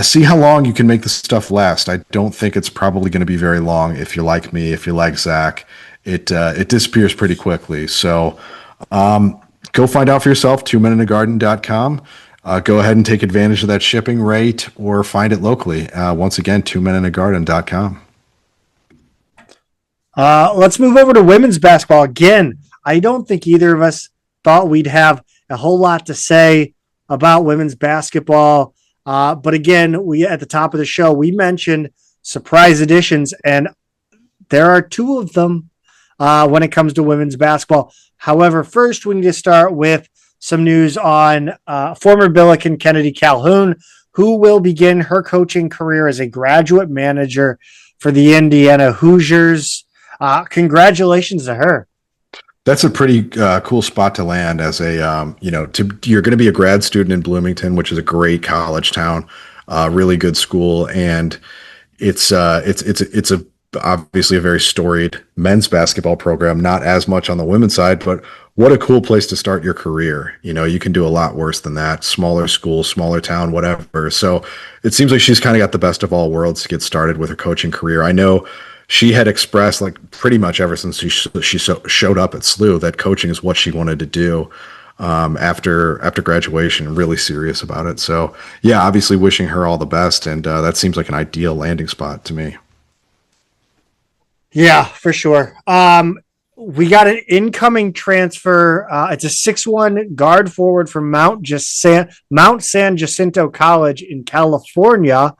See how long you can make the stuff last. I don't think it's probably going to be very long if you're like me, if you're like Zach. It disappears pretty quickly. So go find out for yourself, 2meninthegarden.com. Go ahead and take advantage of that shipping rate or find it locally. Once again, 2meninthegarden.com. Let's move over to women's basketball. Again, I don't think either of us thought we'd have a whole lot to say about women's basketball. But again, we at the top of the show, we mentioned surprise additions, and there are 2 of them when it comes to women's basketball. However, first we need to start with some news on former Billiken Kennedy Calhoun, who will begin her coaching career as a graduate manager for the Indiana Hoosiers. Congratulations to her. That's a pretty cool spot to land as a, you're going to be a grad student in Bloomington, which is a great college town, really good school. And it's obviously a very storied men's basketball program, not as much on the women's side, but what a cool place to start your career. You can do a lot worse than that. Smaller school, smaller town, whatever. So it seems like she's kind of got the best of all worlds to get started with her coaching career. I know she had expressed, like, pretty much ever since she showed up at SLU, that coaching is what she wanted to do after graduation, really serious about it. So yeah, obviously wishing her all the best. And that seems like an ideal landing spot to me. Yeah, for sure. We got an incoming transfer. It's a 6'1" guard forward from Mount San Jacinto College in California.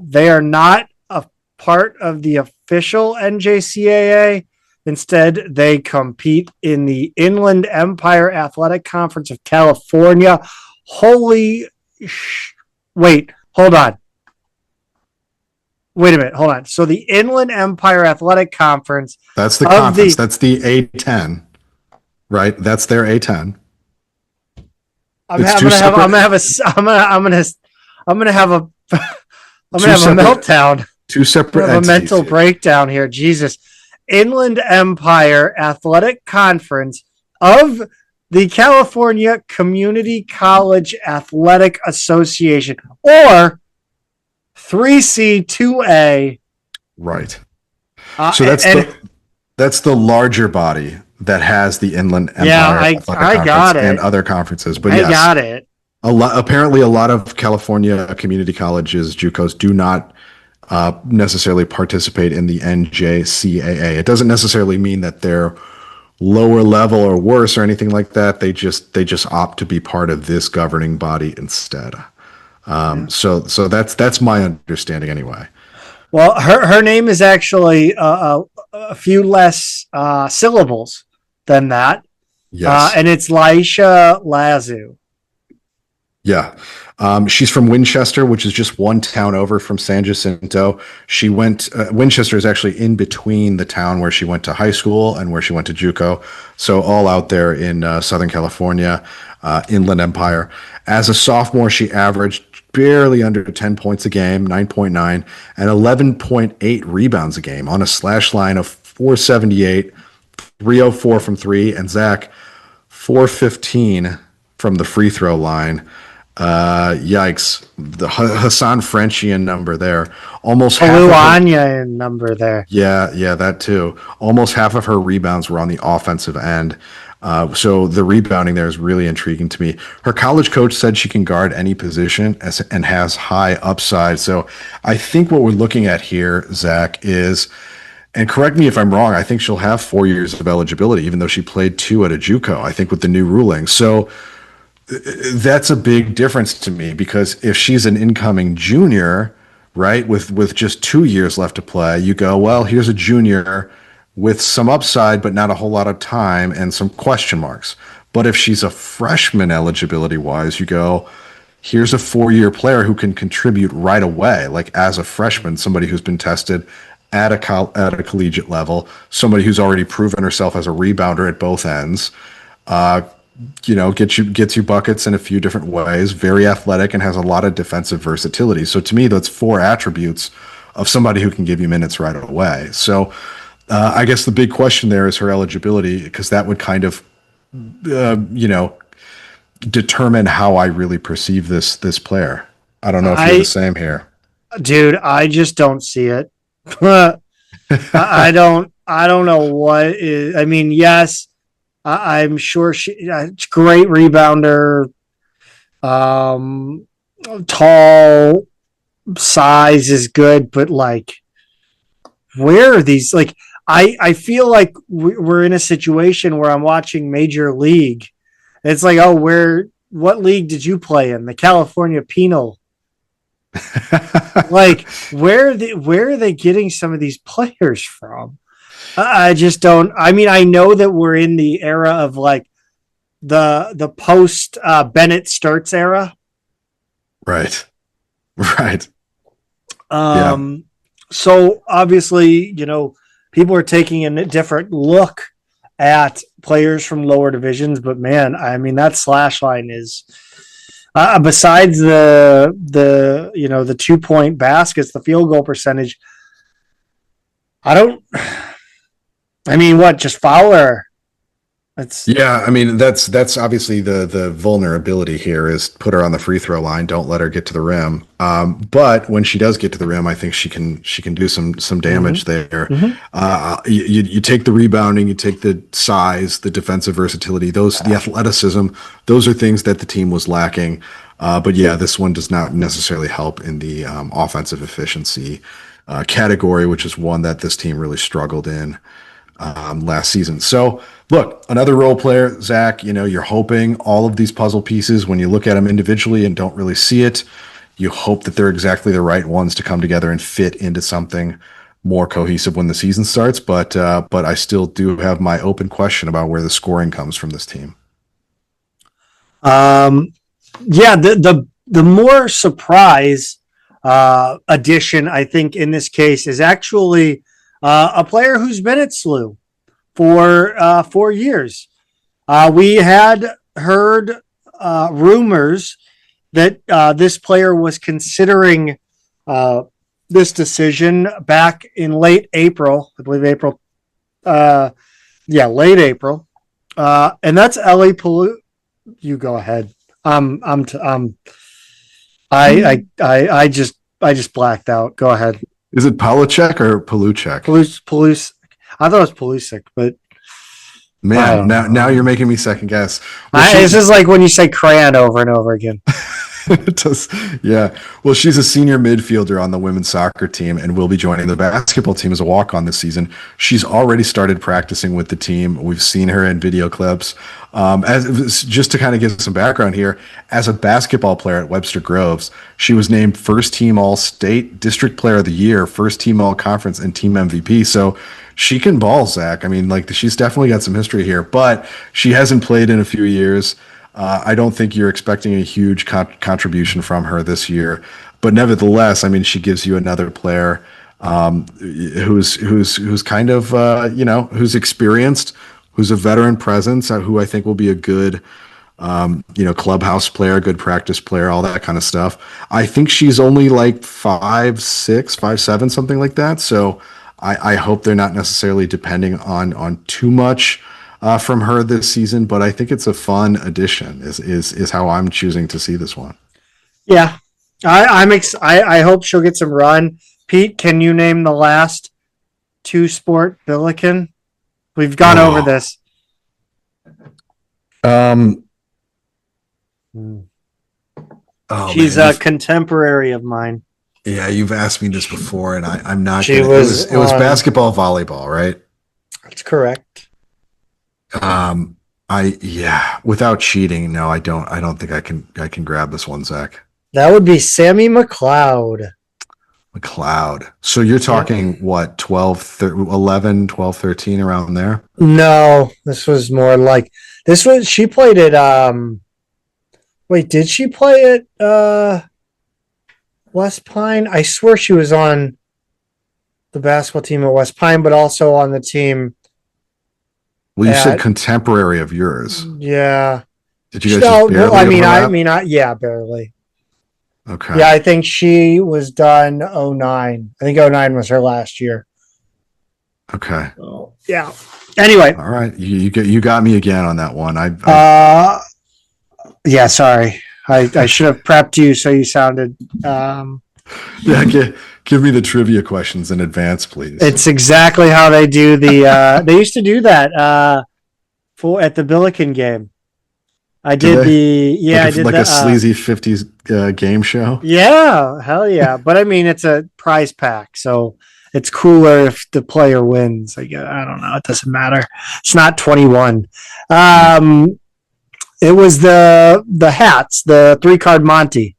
They are not a part of the official NJCAA. Instead, they compete in the Inland Empire Athletic Conference of California. Wait, hold on. Wait a minute. Hold on. So the Inland Empire Athletic Conference. That's the conference. That's the A10, right? That's their A10. I'm gonna have a meltdown. Two separate entities. A mental breakdown here. Jesus. Inland Empire Athletic Conference of the California Community College Athletic Association, or 3C2A. Right. So that's the larger body that has the Inland Empire. Yeah, I got it. And other conferences. But I got it. Apparently, a lot of California community colleges, JUCOs, do not necessarily participate in the NJCAA. It doesn't necessarily mean that they're lower level or worse or anything like that. They just opt to be part of this governing body instead. So that's my understanding anyway. Well, her name is actually a few less syllables than that. Yes. And it's Laisha Lazu. Yeah. She's from Winchester, which is just one town over from San Jacinto. She went, Winchester is actually in between the town where she went to high school and where she went to JUCO. So all out there in Southern California, Inland Empire. As a sophomore, she averaged barely under 10 points a game, 9.9, and 11.8 rebounds a game on a slash line of 478, 304 from three, and Zach, 415 from the free throw line. Yikes. The Hassan Frenchian number there. Almost half number there. Yeah, that too. Almost half of her rebounds were on the offensive end. So the rebounding there is really intriguing to me. Her college coach said she can guard any position and has high upside. So I think what we're looking at here, Zach, is, and correct me if I'm wrong, I think she'll have 4 years of eligibility, even though she played 2 at a JUCO, I think, with the new ruling. So that's a big difference to me, because if she's an incoming junior, right, with just 2 years left to play, you go, well, here's a junior with some upside, but not a whole lot of time and some question marks. But if she's a freshman eligibility wise, you go, here's a 4-year player who can contribute right away. Like as a freshman, somebody who's been tested at a collegiate level, somebody who's already proven herself as a rebounder at both ends, gets you buckets in a few different ways, very athletic, and has a lot of defensive versatility. So to me, that's 4 attributes of somebody who can give you minutes right away. So I guess the big question there is her eligibility, because that would kind of, determine how I really perceive this player. I don't know if you're the same here. Dude, I just don't see it. I don't know what is. I mean, yes, I'm sure she's great rebounder, tall, size is good, but like, where are these? Like, I feel like we're in a situation where I'm watching Major League. It's like, oh, what league did you play in? The California Penal. Like, where are they getting some of these players from? I just don't. I mean, I know that we're in the era of like the post Bennett Sturts era, right? Right. So obviously, people are taking a different look at players from lower divisions, but man, I mean, that slash line is besides the 2-point baskets, the field goal percentage. Just Fowler. I mean, that's obviously the vulnerability here is put her on the free throw line. Don't let her get to the rim. But when she does get to the rim, I think she can do some damage there. You take the rebounding, you take the size, the defensive versatility, the athleticism. Those are things that the team was lacking. But yeah, this one does not necessarily help in the offensive efficiency category, which is one that this team really struggled in last season. So look, another role player, Zach, you're hoping all of these puzzle pieces, when you look at them individually and don't really see it, you hope that they're exactly the right ones to come together and fit into something more cohesive when the season starts. But I still do have my open question about where the scoring comes from this team. The more surprise addition, I think, in this case is actually a player who's been at SLU for 4 years. We had heard rumors that this player was considering this decision back in late April. I believe April. Late April. And that's Ellie Palou. You go ahead. I just blacked out. Go ahead. Is it Palachek or Paluchek? Palus. I thought it was Palusik, but man, now you're making me second guess. It's just like when you say crayon over and over again. It does, yeah. Well, she's a senior midfielder on the women's soccer team and will be joining the basketball team as a walk-on this season. She's already started practicing with the team. We've seen her in video clips. Just to kind of give some background here, as a basketball player at Webster Groves, she was named first team All-State, District Player of the Year, first team All-Conference, and team MVP. So she can ball, Zach. I mean, she's definitely got some history here, but she hasn't played in a few years. I don't think you're expecting a huge contribution from her this year, but nevertheless, I mean, she gives you another player who's kind of who's experienced, who's a veteran presence, who I think will be a good clubhouse player, good practice player, all that kind of stuff. I think she's only like 5'6", 5'7", something like that. So I hope they're not necessarily depending on too much from her this season, but I think it's a fun addition is how I'm choosing to see this one. Yeah. I hope she'll get some run. Pete, can you name the last two-sport Billiken? We've gone over this. She's a contemporary of mine. Yeah, you've asked me this before, and I'm not. It was basketball, volleyball, right? That's correct. Without cheating, no, I don't think I can grab this one, Zach. That would be Sammy McLeod. So you're talking what, 11, 12, 13 around there? No, this was more like she played at wait, did she play at West Pine? I swear she was on the basketball team at West Pine, but also on the team. Well, you said contemporary of yours. Yeah. Did you guys just barely yeah, barely. Okay. Yeah, I think she was done 09. I think 09 was her last year. Okay. Oh, yeah. Anyway. All right. You got me again on that one. Yeah, sorry. I should have prepped you so you sounded give me the trivia questions in advance, please. It's exactly how they do the they used to do that at the Billiken game. I did a sleazy 50s game show. Yeah, hell yeah. But I mean, it's a prize pack, so it's cooler if the player wins. I don't know. It doesn't matter. It's not 21. It was the hats, the 3-card Monty.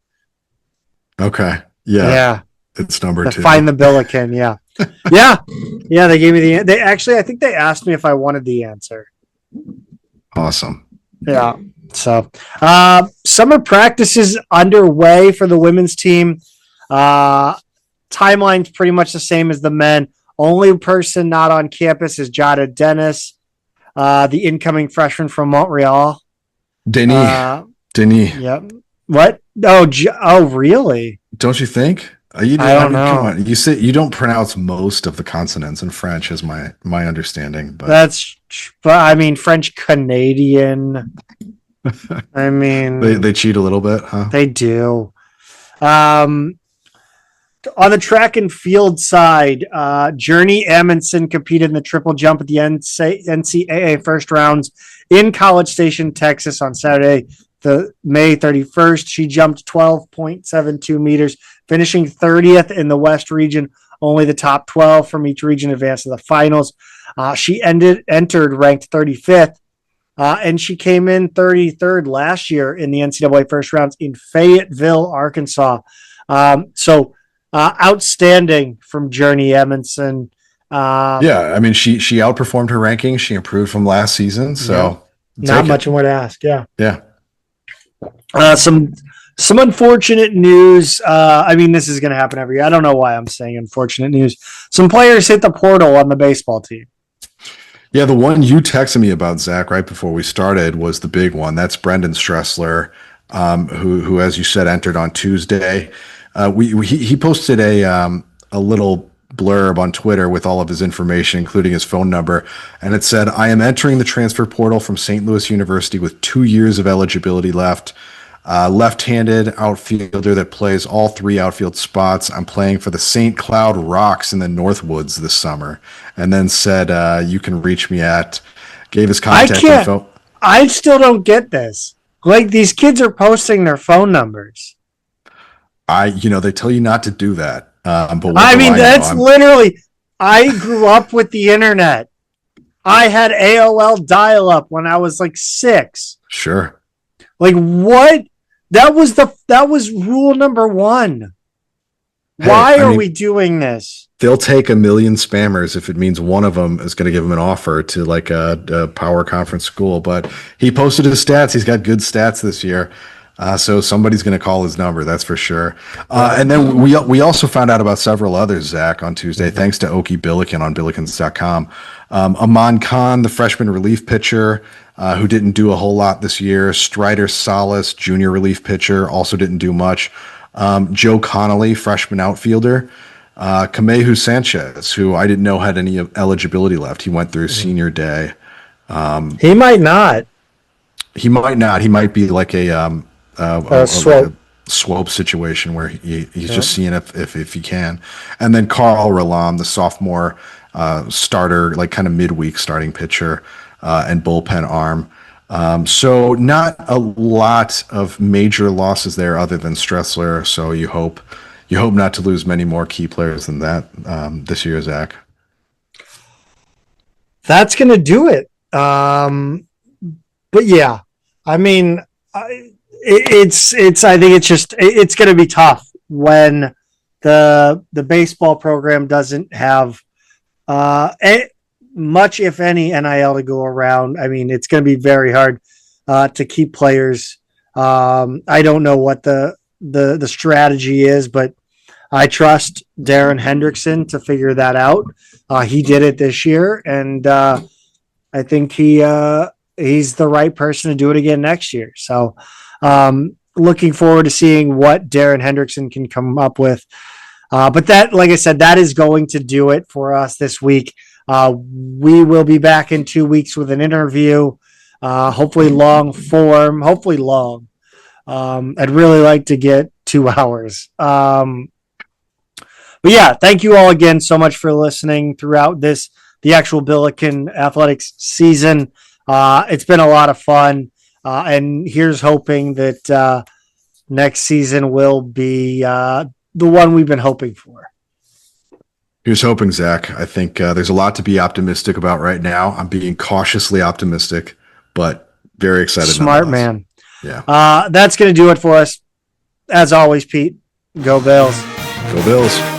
Okay. Yeah. It's number 2. Find the Billiken. Yeah. Yeah. They gave me I think they asked me if I wanted the answer. Awesome. Yeah. So, summer practice is underway for the women's team. Timeline's pretty much the same as the men. Only person not on campus is Jada Dennis, the incoming freshman from Montreal. Denis. Yep. What? Oh, really? Don't you think? I don't know. Come on. You don't pronounce most of the consonants in French, is my understanding. But I mean, French Canadian. I mean, they cheat a little bit, huh? They do. On the track and field side, Journey Amundson competed in the triple jump at the NCAA first rounds in College Station, Texas on Saturday, the May 31st. She jumped 12.72 meters, finishing 30th in the West region. Only the top 12 from each region advanced to the finals. She entered ranked 35th, and she came in 33rd last year in the NCAA first rounds in Fayetteville, Arkansas. Outstanding from Journey Amundson. Yeah, I mean, she outperformed her ranking. She improved from last season, so not much more to ask. Yeah. Some unfortunate news. I mean, this is going to happen every year. I don't know why I'm saying unfortunate news. Some players hit the portal on the baseball team. Yeah, the one you texted me about, Zach, right before we started was the big one. That's Brendan Stressler, who, as you said, entered on Tuesday. He posted a little blurb on Twitter with all of his information, including his phone number, and it said, "I am entering the transfer portal from St. Louis University with 2 years of eligibility left. Left-handed outfielder that plays all 3 outfield spots. I'm playing for the St. Cloud Rocks in the Northwoods this summer." And then said, "You can reach me at." Gave his contact info. I still don't get this. Like, these kids are posting their phone numbers. They tell you not to do that. But that's literally. I grew up with the internet. I had AOL dial-up when I was like 6. Sure. Like, what? That was rule number 1. Why are we doing this? They'll take 1 million spammers if it means one of them is going to give them an offer to like a power conference school. But he posted his stats. He's got good stats this year. So somebody's going to call his number, that's for sure. And then we also found out about several others, Zach, on Tuesday, thanks to Okie Billiken on Billikens.com. Amon Khan, the freshman relief pitcher, who didn't do a whole lot this year. Strider Salas, junior relief pitcher, also didn't do much. Joe Connolly, freshman outfielder. Kamehu Sanchez, who I didn't know had any eligibility left. He went through senior day. He might not. He might be like a swope situation where he's just seeing if he can. And then Carl Ralam, the sophomore starter, like kind of midweek starting pitcher and bullpen arm. So not a lot of major losses there other than Stressler. So you hope not to lose many more key players than that this year, Zach. That's going to do it. But yeah, I mean, I think it's going to be tough when the baseball program doesn't have much, if any, NIL to go around. I mean, it's going to be very hard to keep players. I don't know what the strategy is, but I trust Darren Hendrickson to figure that out. He did it this year, and I think he's the right person to do it again next year. So looking forward to seeing what Darren Hendrickson can come up with. But that, like I said, that is going to do it for us this week. We will be back in 2 weeks with an interview, hopefully long form, hopefully long. I'd really like to get 2 hours. But yeah, thank you all again so much for listening throughout the actual Billiken Athletics season. It's been a lot of fun. And here's hoping that next season will be the one we've been hoping for. Here's hoping, Zach. I think there's a lot to be optimistic about right now. I'm being cautiously optimistic, but very excited. Smart man. Yeah. That's going to do it for us. As always, Pete, go Bills. Go Bills.